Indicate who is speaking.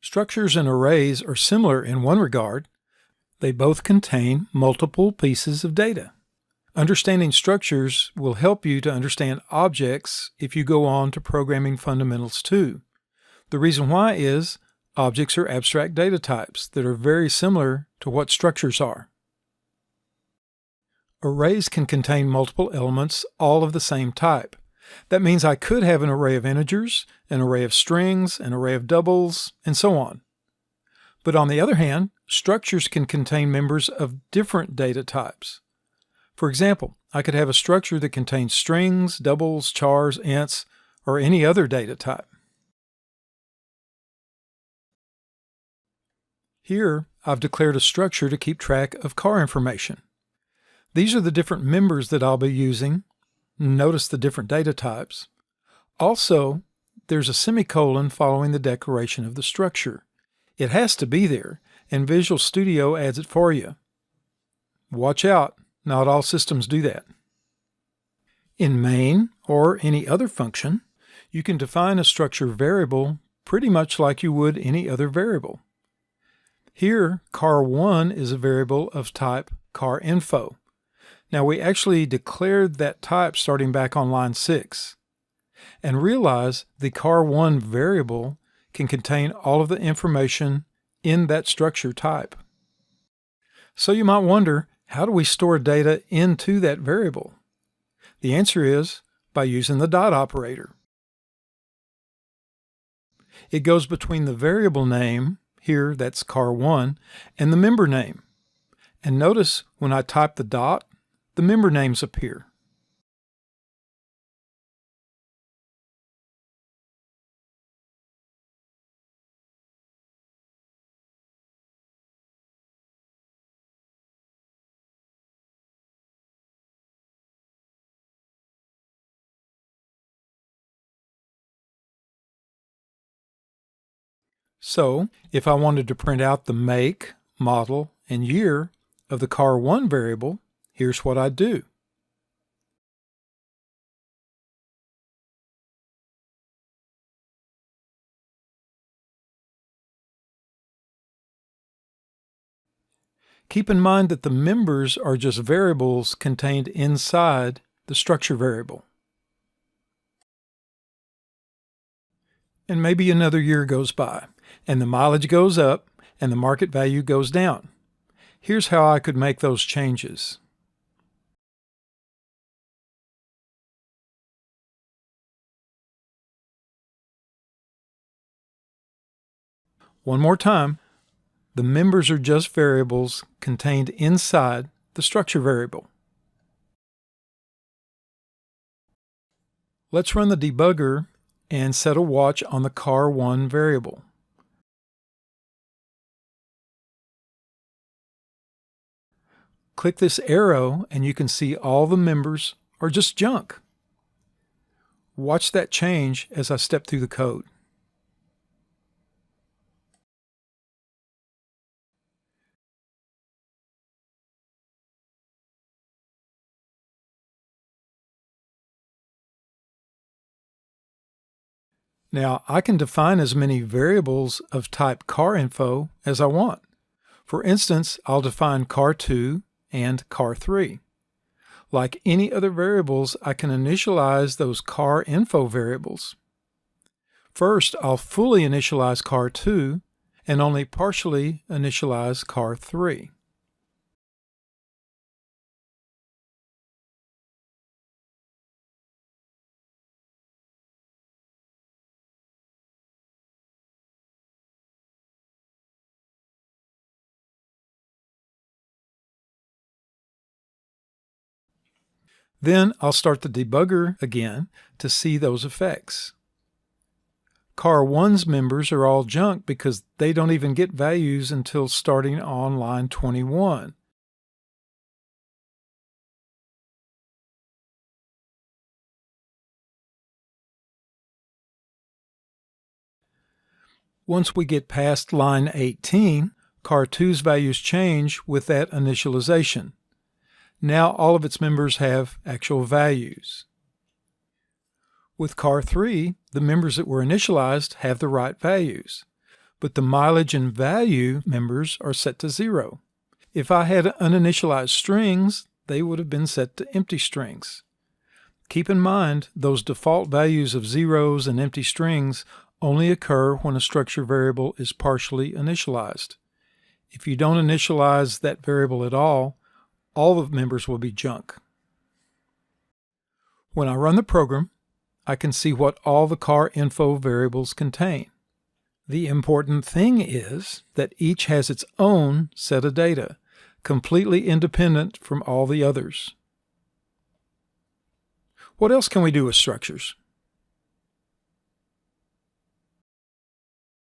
Speaker 1: Structures and arrays are similar in one regard. They both contain multiple pieces of data. Understanding structures will help you to understand objects if you go on to Programming Fundamentals 2. The reason why is objects are abstract data types that are very similar to what structures are. Arrays can contain multiple elements, all of the same type. That means I could have an array of integers, an array of strings, an array of doubles, and so on. But on the other hand, structures can contain members of different data types. For example, I could have a structure that contains strings, doubles, chars, ints, or any other data type. Here, I've declared a structure to keep track of car information. These are the different members that I'll be using. Notice the different data types. Also, there's a semicolon following the declaration of the structure. It has to be there, and Visual Studio adds it for you. Watch out, not all systems do that. In main or any other function, you can define a structure variable pretty much like you would any other variable. Here, car1 is a variable of type carinfo. Now we actually declared that type starting back on line 6. And realize the car1 variable can contain all of the information in that structure type. So you might wonder, how do we store data into that variable? The answer is by using the dot operator. It goes between the variable name, here that's car1, and the member name. And notice when I type the dot, the member names appear. So, if I wanted to print out the make, model, and year of the car1 variable, here's what I'd do. Keep in mind that the members are just variables contained inside the structure variable. And maybe another year goes by, and the mileage goes up, and the market value goes down. Here's how I could make those changes. One more time, the members are just variables contained inside the structure variable. Let's run the debugger and set a watch on the car1 variable. Click this arrow and you can see all the members are just junk. Watch that change as I step through the code. Now, I can define as many variables of type carinfo as I want. For instance, I'll define car2 and car3. Like any other variables, I can initialize those carinfo variables. First, I'll fully initialize car2 and only partially initialize car3. Then I'll start the debugger again to see those effects. car1's members are all junk because they don't even get values until starting on line 21. Once we get past line 18, car2's values change with that initialization. Now all of its members have actual values. With car3, the members that were initialized have the right values. but the mileage and value members are set to 0. If I had uninitialized strings, they would have been set to empty strings. Keep in mind, those default values of zeros and empty strings only occur when a structure variable is partially initialized. If you don't initialize that variable at all the members will be junk. When I run the program, I can see what all the car info variables contain. The important thing is that each has its own set of data, completely independent from all the others. What else can we do with structures?